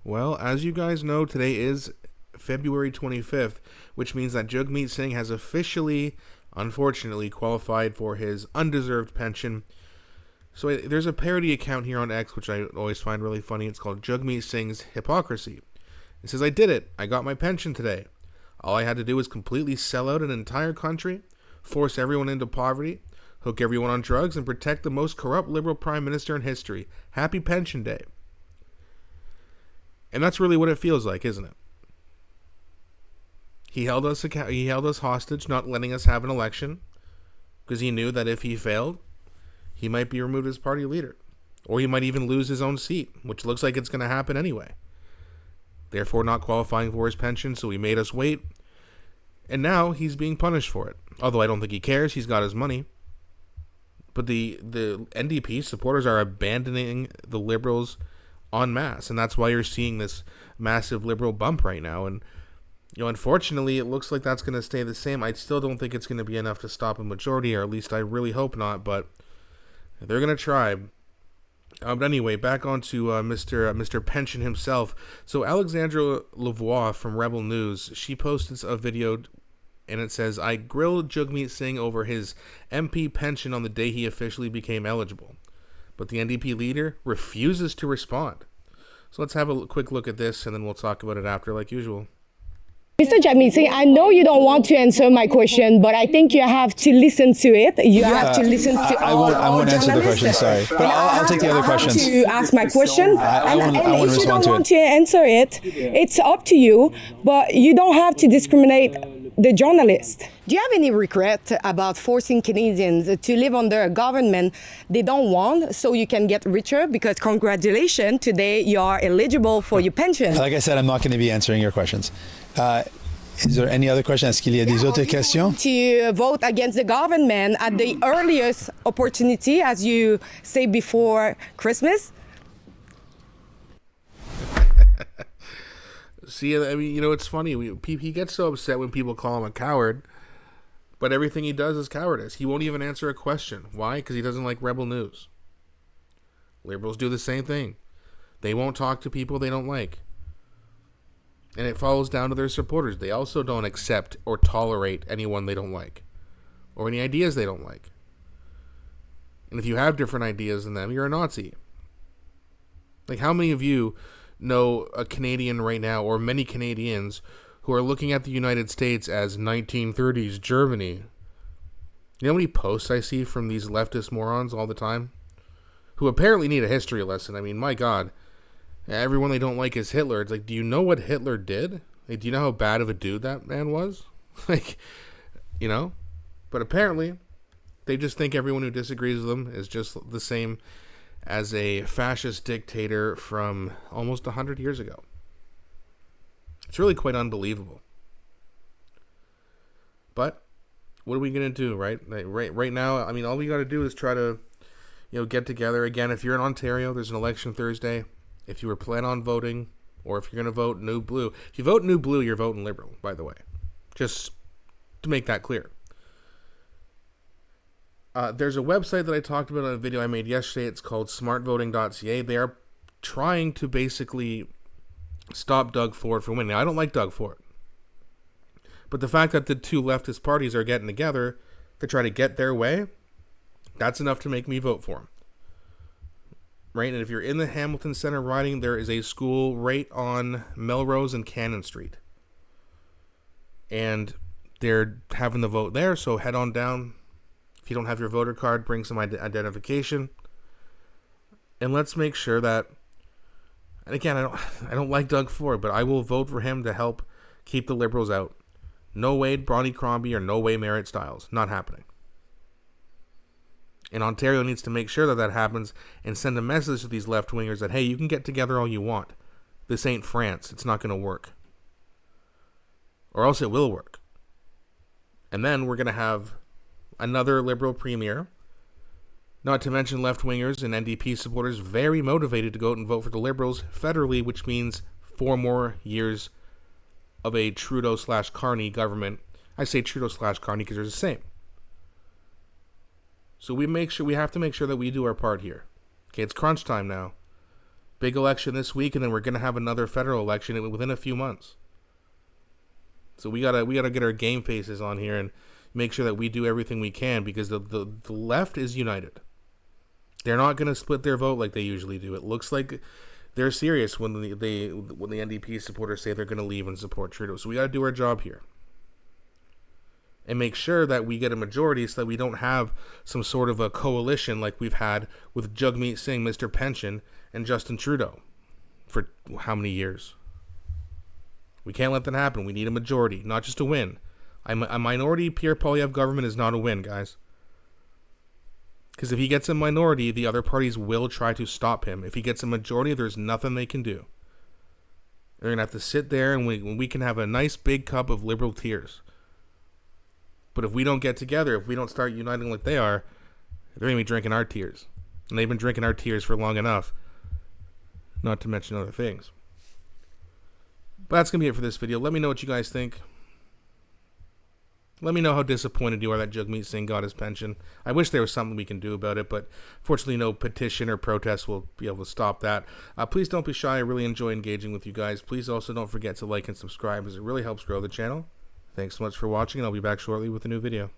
Well, as you guys know, today is February 25th, which means that Jagmeet Singh has officially, unfortunately, qualified for his undeserved pension. So there's a parody account here on X, which I always find really funny. It's called Jagmeet Singh's Hypocrisy. It says, I did it. I got my pension today. All I had to do was completely sell out an entire country, force everyone into poverty, hook everyone on drugs, and protect the most corrupt liberal prime minister in history. Happy Pension Day. And that's really what it feels like, isn't it? He held us hostage, not letting us have an election, because he knew that if he failed, he might be removed as party leader, or he might even lose his own seat, which looks like it's going to happen anyway. Therefore, not qualifying for his pension, so he made us wait, and now he's being punished for it. Although I don't think he cares; he's got his money. But the NDP supporters are abandoning the Liberals en masse, and that's why you're seeing this massive Liberal bump right now. And unfortunately, it looks like that's going to stay the same. I still don't think it's going to be enough to stop a majority, or at least I really hope not. But they're going to try. But anyway, back on to Mr. Pension himself. So Alexandra Lavoie from Rebel News, she posted a video, and it says, I grilled Jagmeet Singh over his MP pension on the day he officially became eligible. But the NDP leader refuses to respond. So let's have a quick look at this, and then we'll talk about it after, like usual. Mr. Jagmeet Singh, I know you don't want to answer my question, but I think you have to listen to it. You have to listen to I won't answer the question, sorry. But I'll take the other questions. To ask my question. I won't if you respond don't to want to answer it, it's up to you, but you don't have to discriminate the journalist. Do you have any regret about forcing Canadians to live under a government they don't want so you can get richer? Because congratulations, today you are eligible for your pension. Like I said, I'm not going to be answering your questions. Is there any other question? Est-ce qu'il y a des autres questions? To vote against the government at the earliest opportunity, as you say, before Christmas? See, I mean, it's funny. He gets so upset when people call him a coward, but everything he does is cowardice. He won't even answer a question. Why? Because he doesn't like Rebel News. Liberals do the same thing. They won't talk to people they don't like. And it falls down to their supporters. They also don't accept or tolerate anyone they don't like, or any ideas they don't like. And if you have different ideas than them, you're a Nazi. Like, how many of you know a Canadian right now, or many Canadians, who are looking at the United States as 1930s Germany? You know how many posts I see from these leftist morons all the time, who apparently need a history lesson? I mean, my God. Everyone they don't like is Hitler. It's like, do you know what Hitler did? Like, do you know how bad of a dude that man was? But apparently they just think everyone who disagrees with them is just the same as a fascist dictator from almost 100 years ago. It's really quite unbelievable. But what are we going to do, right? Right now, I mean, all we got to do is try to, get together. Again, if you're in Ontario, there's an election Thursday. If you were planning on voting, or if you're going to vote New Blue. If you vote New Blue, you're voting Liberal, by the way. Just to make that clear. There's a website that I talked about in a video I made yesterday. It's called smartvoting.ca. They are trying to basically stop Doug Ford from winning. Now, I don't like Doug Ford. But the fact that the two leftist parties are getting together to try to get their way, that's enough to make me vote for him. Right, and if you're in the Hamilton Center riding, there is a school right on Melrose and Cannon Street. And they're having the vote there, so head on down. If you don't have your voter card, bring some identification. And let's make sure that, and again, I don't like Doug Ford, but I will vote for him to help keep the Liberals out. No way Bronnie Crombie or no way Merritt Stiles. Not happening. And Ontario needs to make sure that that happens and send a message to these left-wingers that, hey, you can get together all you want. This ain't France. It's not going to work. Or else it will work. And then we're going to have another Liberal premier, not to mention left-wingers and NDP supporters very motivated to go out and vote for the Liberals federally, which means 4 more years of a Trudeau/Carney government. I say Trudeau/Carney because they're the same. So we have to make sure that we do our part here. Okay, it's crunch time now. Big election this week, and then we're going to have another federal election within a few months. So we gotta get our game faces on here and make sure that we do everything we can, because the left is united. They're not going to split their vote like they usually do. It looks like they're serious when the NDP supporters say they're going to leave and support Trudeau. So we got to do our job here and make sure that we get a majority, so that we don't have some sort of a coalition like we've had with Jagmeet Singh, Mr. Pension, and Justin Trudeau for how many years? We can't let that happen. We need a majority, not just a win. A minority Pierre Poilievre government is not a win, guys. Because if he gets a minority, the other parties will try to stop him. If he gets a majority, there's nothing they can do. They're going to have to sit there, and we can have a nice big cup of liberal tears. But if we don't get together, if we don't start uniting like they are, they're going to be drinking our tears. And they've been drinking our tears for long enough, not to mention other things. But that's going to be it for this video. Let me know what you guys think. Let me know how disappointed you are that Jagmeet Singh got his pension. I wish there was something we can do about it, but fortunately no petition or protest will be able to stop that. Please don't be shy. I really enjoy engaging with you guys. Please also don't forget to like and subscribe, as it really helps grow the channel. Thanks so much for watching, and I'll be back shortly with a new video.